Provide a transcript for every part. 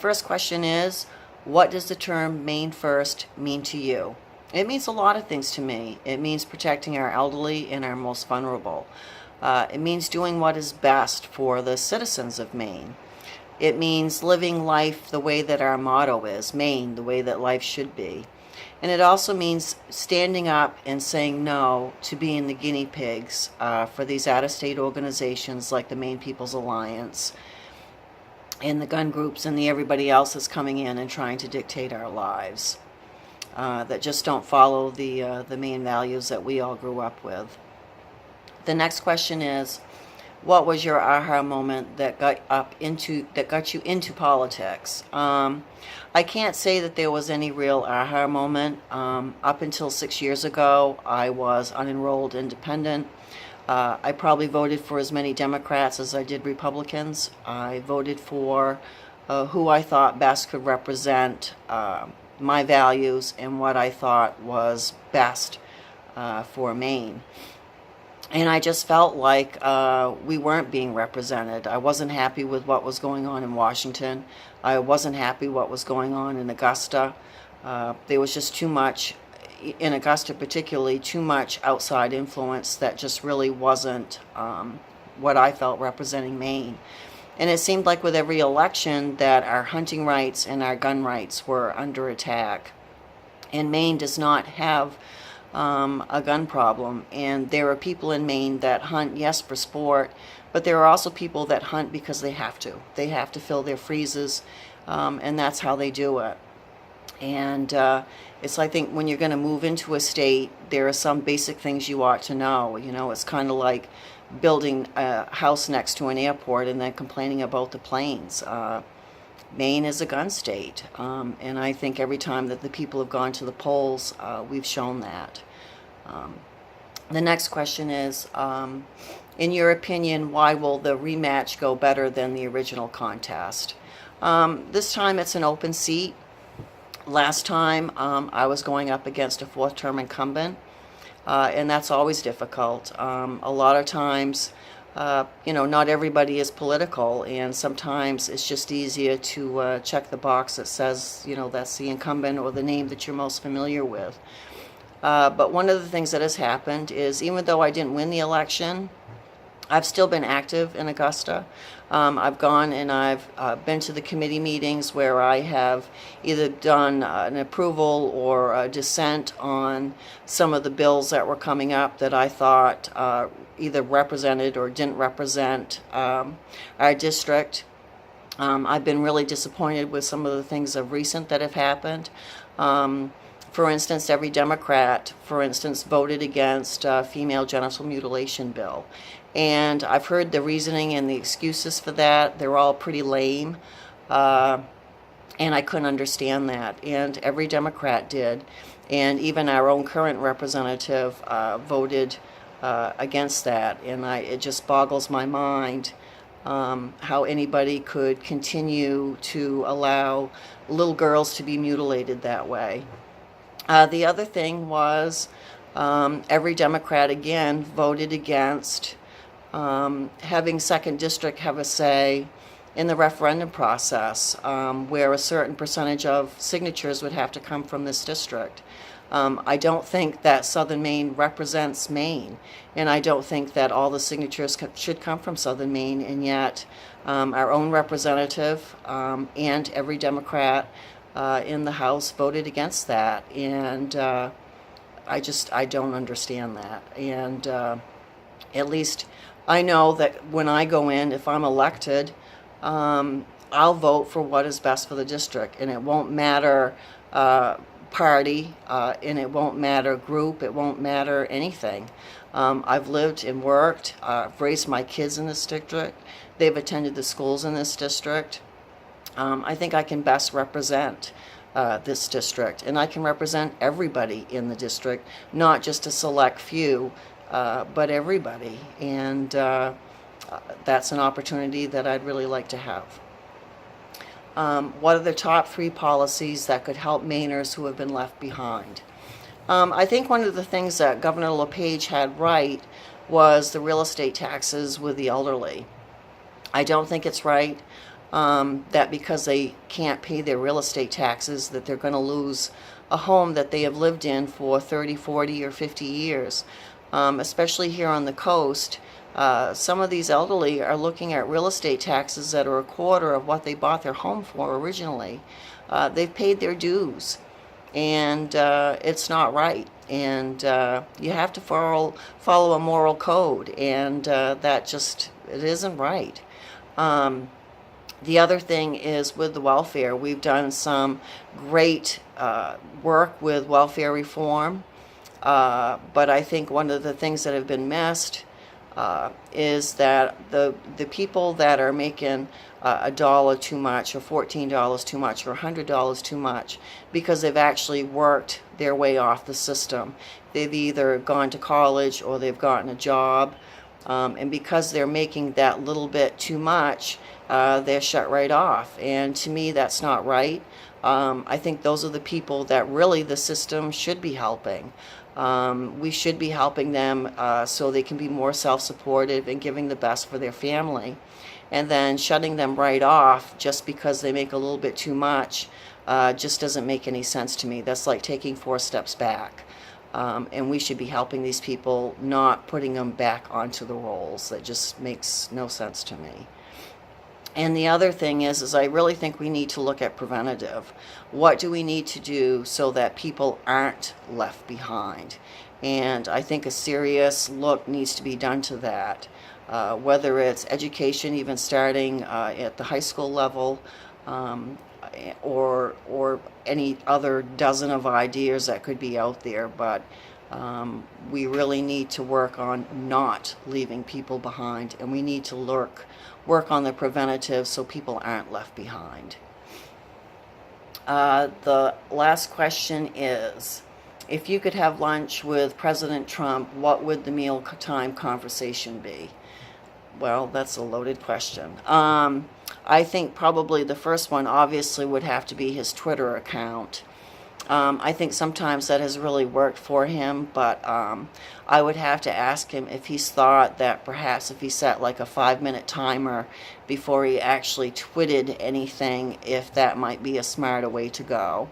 First question is, what does the term Maine First mean to you? It means a lot of things to me. It means protecting our elderly and our most vulnerable. It means doing what is best for the citizens of Maine. It means living life the way that our motto is, Maine, the way that life should be. And it also means standing up and saying no to being the guinea pigs for these out-of-state organizations like the Maine People's Alliance and the gun groups and the everybody else that's coming in and trying to dictate our lives, that just don't follow the Maine values that we all grew up with. The next question is, what was your aha moment that got you into politics? I can't say that there was any real aha moment. Up until 6 years ago, I was unenrolled independent. I probably voted for as many Democrats as I did Republicans. I voted for who I thought best could represent my values and what I thought was best for Maine. And I just felt like we weren't being represented. I wasn't happy with what was going on in Washington. I wasn't happy what was going on in Augusta. There was just too much, in Augusta particularly, too much outside influence that just really wasn't what I felt representing Maine. And it seemed like with every election that our hunting rights and our gun rights were under attack. And Maine does not have a gun problem, and there are people in Maine that hunt, yes, for sport, but there are also people that hunt because they have to. They have to fill their freezes, and that's how they do it. And it's, I think, when you're going to move into a state, there are some basic things you ought to know. You know, it's kind of like building a house next to an airport and then complaining about the planes. Maine is a gun state, and I think every time that the people have gone to the polls, we've shown that. The next question is, in your opinion, why will the rematch go better than the original contest? This time it's an open seat. Last time I was going up against a fourth-term incumbent, and that's always difficult. A lot of times, not everybody is political, and sometimes it's just easier to check the box that says, that's the incumbent or the name that you're most familiar with. But one of the things that has happened is, even though I didn't win the election, I've still been active in Augusta. I've gone and I've been to the committee meetings where I have either done an approval or a dissent on some of the bills that were coming up that I thought either represented or didn't represent our district. I've been really disappointed with some of the things of recent that have happened. For instance, every Democrat, voted against Female Genital Mutilation bill. And I've heard the reasoning and the excuses for that. They're all pretty lame. And I couldn't understand that. And every Democrat did. And even our own current representative voted against that. And it just boggles my mind how anybody could continue to allow little girls to be mutilated that way. The other thing was every Democrat, again, voted against having 2nd District have a say in the referendum process, where a certain percentage of signatures would have to come from this district. I don't think that Southern Maine represents Maine, and I don't think that all the signatures should come from Southern Maine, and yet our own representative and every Democrat in the House voted against that, and I don't understand that. And at least I know that when I go in, if I'm elected, I'll vote for what is best for the district, and it won't matter party, and it won't matter group, it won't matter anything. I've lived and worked, I've raised my kids in this district, they've attended the schools in this district. I think I can best represent this district, and I can represent everybody in the district, not just a select few, but everybody, and that's an opportunity that I'd really like to have. What are the top 3 policies that could help Mainers who have been left behind? I think one of the things that Governor LePage had right was the real estate taxes with the elderly. I don't think it's right. that because they can't pay their real estate taxes, that they're going to lose a home that they have lived in for 30, 40, or 50 years. Especially here on the coast, some of these elderly are looking at real estate taxes that are a quarter of what they bought their home for originally. They've paid their dues, and it's not right. And you have to follow a moral code, and that just, it isn't right. The other thing is with the welfare. We've done some great work with welfare reform, but I think one of the things that have been missed is that the people that are making $1 too much, or $14 too much, or $100 too much, because they've actually worked their way off the system. They've either gone to college or they've gotten a job, and because they're making that little bit too much, they're shut right off. And to me, that's not right. I think those are the people that really the system should be helping. We should be helping them so they can be more self-supportive and giving the best for their family. And then shutting them right off just because they make a little bit too much just doesn't make any sense to me. That's like taking 4 steps back. And we should be helping these people, not putting them back onto the rolls. That just makes no sense to me. And the other thing is I really think we need to look at preventative. What do we need to do so that people aren't left behind? And I think a serious look needs to be done to that. Whether it's education, even starting at the high school level, or any other dozen of ideas that could be out there. But we really need to work on not leaving people behind, and we need to work on the preventative so people aren't left behind. The last question is, if you could have lunch with President Trump, what would the mealtime conversation be? Well, that's a loaded question. I think probably the first one obviously would have to be his Twitter account. I think sometimes that has really worked for him, but I would have to ask him if he's thought that perhaps if he set like a 5-minute timer before he actually tweeted anything, if that might be a smarter way to go.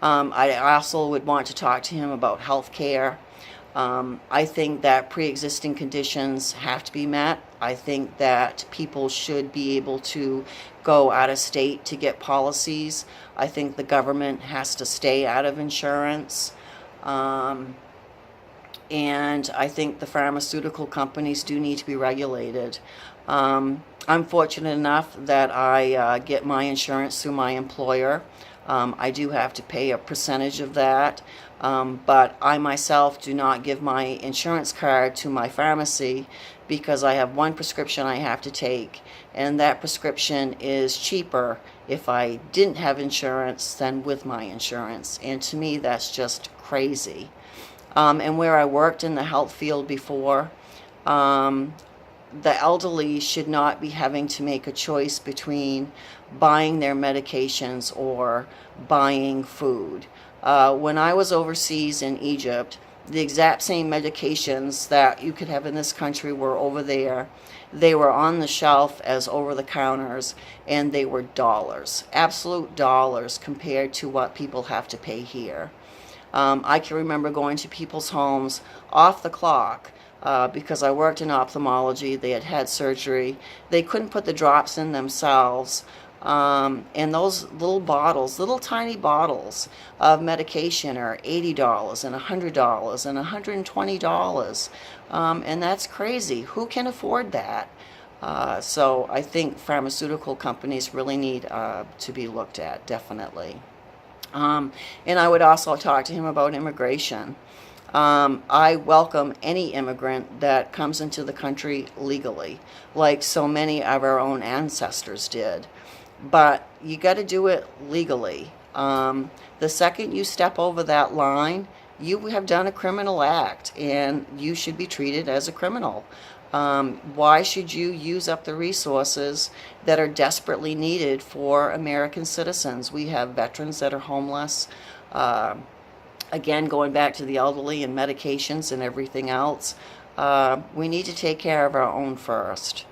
I also would want to talk to him about health care. I think that pre-existing conditions have to be met. I think that people should be able to go out of state to get policies. I think the government has to stay out of insurance. And I think the pharmaceutical companies do need to be regulated. I'm fortunate enough that I get my insurance through my employer. I do have to pay a percentage of that. But I myself do not give my insurance card to my pharmacy because I have one prescription I have to take, and that prescription is cheaper if I didn't have insurance than with my insurance. And to me, that's just crazy. And where I worked in the health field before, the elderly should not be having to make a choice between buying their medications or buying food. When I was overseas in Egypt, the exact same medications that you could have in this country were over there. They were on the shelf as over-the-counters, and they were dollars, absolute dollars, compared to what people have to pay here. I can remember going to people's homes off the clock because I worked in ophthalmology. They had had surgery. They couldn't put the drops in themselves. And those little bottles, little tiny bottles of medication are $80 and $100 and $120. And that's crazy. Who can afford that? So I think pharmaceutical companies really need to be looked at, definitely. And I would also talk to him about immigration. I welcome any immigrant that comes into the country legally, like so many of our own ancestors did. But you got to do it legally. The second you step over that line, you have done a criminal act, and you should be treated as a criminal. Why should you use up the resources that are desperately needed for American citizens? We have veterans that are homeless. Again, going back to the elderly and medications and everything else, we need to take care of our own first.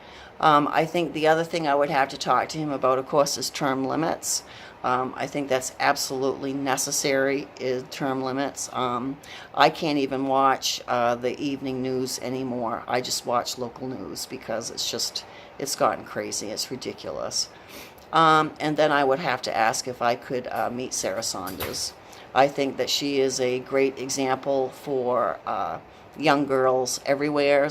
I think the other thing I would have to talk to him about, of course, is term limits. I think that's absolutely necessary, is term limits. I can't even watch the evening news anymore. I just watch local news because it's gotten crazy. It's ridiculous. And then I would have to ask if I could meet Sarah Saunders. I think that she is a great example for young girls everywhere.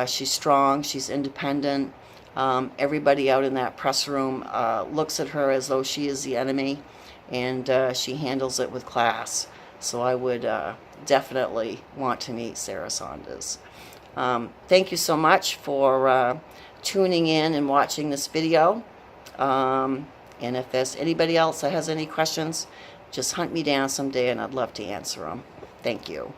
She's strong, she's independent. Everybody out in that press room looks at her as though she is the enemy, and she handles it with class. So I would definitely want to meet Sarah Saunders. Thank you so much for tuning in and watching this video. And if there's anybody else that has any questions, just hunt me down someday and I'd love to answer them. Thank you.